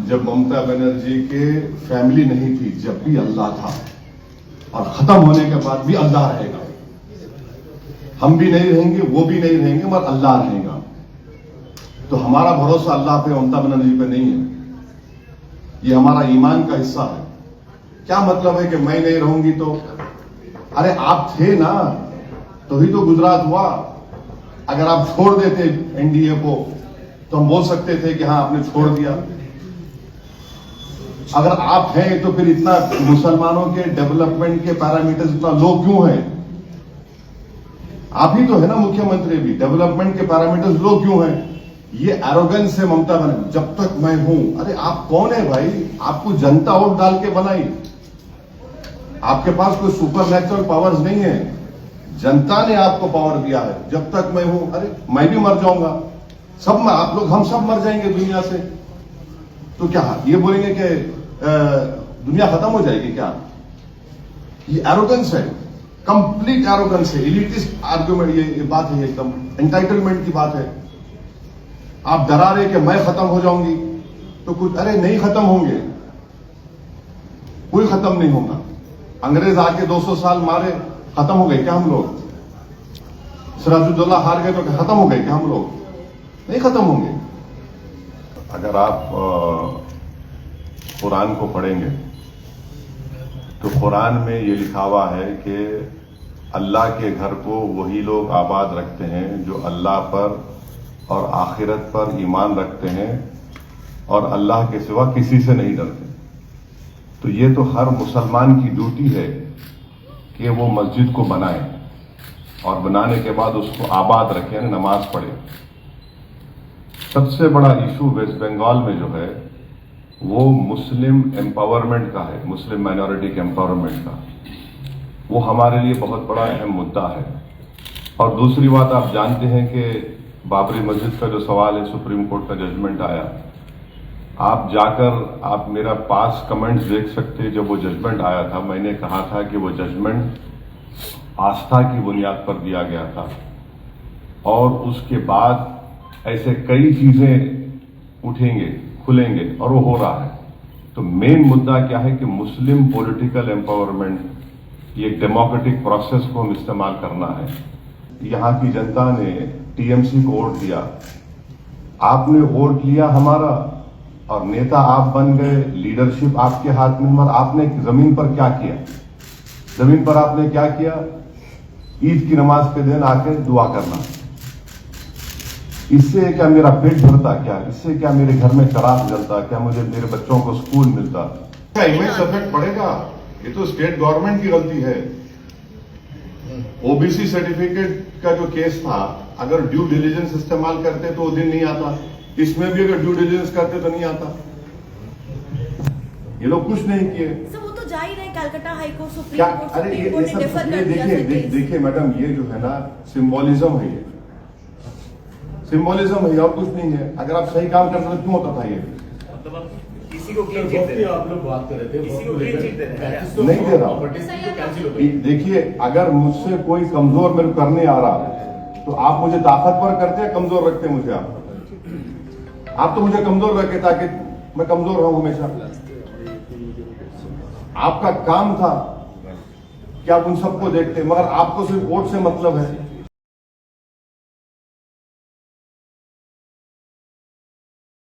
जब ममता बनर्जी के फैमिली नहीं थी, जब भी अल्लाह था, और खत्म होने के बाद भी अल्लाह रहेगा। हम भी नहीं रहेंगे, वो भी नहीं रहेंगे, मगर अल्लाह रहेगा। तो हमारा भरोसा अल्लाह पे, ममता बनर्जी पे नहीं है। ये हमारा ईमान का हिस्सा है। क्या मतलब है कि मैं नहीं रहूंगी तो? अरे आप थे ना, तो ही तो गुजरात हुआ। अगर आप छोड़ देते एनडीए को तो हम बोल सकते थे कि हाँ आपने छोड़ दिया। अगर आप हैं तो फिर इतना मुसलमानों के डेवलपमेंट के पैरामीटर्स इतना लो क्यों हैं? आप ही तो है ना मुख्यमंत्री भी, डेवलपमेंट के पैरामीटर्स लो क्यों हैं? ये एरोगेंस है ममता बनर्जी, जब तक मैं हूं। अरे आप कौन है भाई? आपको जनता वोट डाल के बनाई। आपके पास कोई सुपर नेचुरल पावर्स नहीं है, जनता ने आपको पावर दिया है। जब तक मैं हूं, अरे मैं भी मर जाऊंगा, सब आप लोग, हम सब मर जाएंगे दुनिया से। तो क्या ये बोलेंगे कि दुनिया खत्म हो जाएगी क्या? ये एरोगेंस है, कंप्लीट एरोगेंस है, एलिटिस्ट आर्गुमेंट। ये बात है, एकदम एंटाइटलमेंट की बात है। आप डरा रहे कि मैं खत्म हो जाऊंगी तो कुछ, अरे नहीं खत्म होंगे, कोई खत्म नहीं होगा। अंग्रेज आके 200 साल मारे, खत्म हो गए क्या हम लोग? सिराजुद्दौला हार गए तो खत्म हो गए क्या हम लोग? नहीं खत्म होंगे। अगर आप कुरान को पढ़ेंगे तो कुरान में ये लिखा हुआ है कि अल्लाह के घर को वही लोग आबाद रखते हैं जो अल्लाह पर और आखिरत पर ईमान रखते हैं और अल्लाह के सिवा किसी से नहीं डरते। तो ये तो हर मुसलमान की ड्यूटी है कि वो मस्जिद को बनाए और बनाने के बाद उसको आबाद रखें, नमाज पढ़े। सबसे बड़ा इशू वेस्ट बंगाल में जो है वो मुस्लिम एम्पावरमेंट का है, मुस्लिम माइनॉरिटी के एम्पावरमेंट का। वो हमारे लिए बहुत बड़ा अहम मुद्दा है। और दूसरी बात, आप जानते हैं कि बाबरी मस्जिद का जो सवाल है, सुप्रीम कोर्ट का जजमेंट आया। आप जाकर आप मेरा पास कमेंट्स देख सकते। जब वो जजमेंट आया था, मैंने कहा था कि वो जजमेंट आस्था की बुनियाद पर दिया गया था, और उसके बाद ऐसे कई चीजें उठेंगे, खुलेंगे, और वो हो रहा है। तो मेन मुद्दा क्या है कि मुस्लिम पॉलिटिकल एम्पावरमेंट, ये डेमोक्रेटिक प्रोसेस को हम इस्तेमाल करना है। यहां की जनता ने टीएमसी को वोट दिया, आपने वोट लिया हमारा, और नेता आप बन गए, लीडरशिप आपके हाथ में। मगर आपने जमीन पर क्या किया? जमीन पर आपने क्या किया? ईद की नमाज के दिन आके दुआ करना। इससे क्या मेरा पेट भरता? क्या इससे क्या मेरे घर में चराग जलता? क्या मुझे मेरे बच्चों को स्कूल मिलता? क्या इमेज इफेक्ट पड़ेगा? ये तो स्टेट गवर्नमेंट की गलती है। ओबीसी सर्टिफिकेट का जो केस था, अगर ड्यू डिलीजेंस इस्तेमाल करते तो वो दिन नहीं आता। इसमें भी अगर ड्यू डिलीजेंस करते तो नहीं आता। ये लोग कुछ नहीं किए। वो तो जा ही रहे, कलकत्ता हाईकोर्ट, सुप्रीम क्या? कोर्ट, अरे ये ने डिफर कर दिया। देखिए मैडम, ये जो है ना सिंबोलिज्म है, ये सिंबोलिज्म है और कुछ नहीं है। अगर आप सही काम करते तो क्यों होता था ये? किसी को क्लीन चिट दे रहे हैं, आप लोग बात कर रहे थे, किसी को क्लीन चिट दे रहे हैं, नहीं दे रहा। देखिए, अगर मुझसे कोई कमजोर मेरे को करने आ रहा तो आप मुझे ताकतवर करते हैं, कमजोर रखते मुझे? आप तो मुझे कमजोर रखे ताकि मैं कमजोर रहूं हमेशा। आपका काम था कि आप उन सबको देखते, मगर आपको सिर्फ वोट से मतलब है।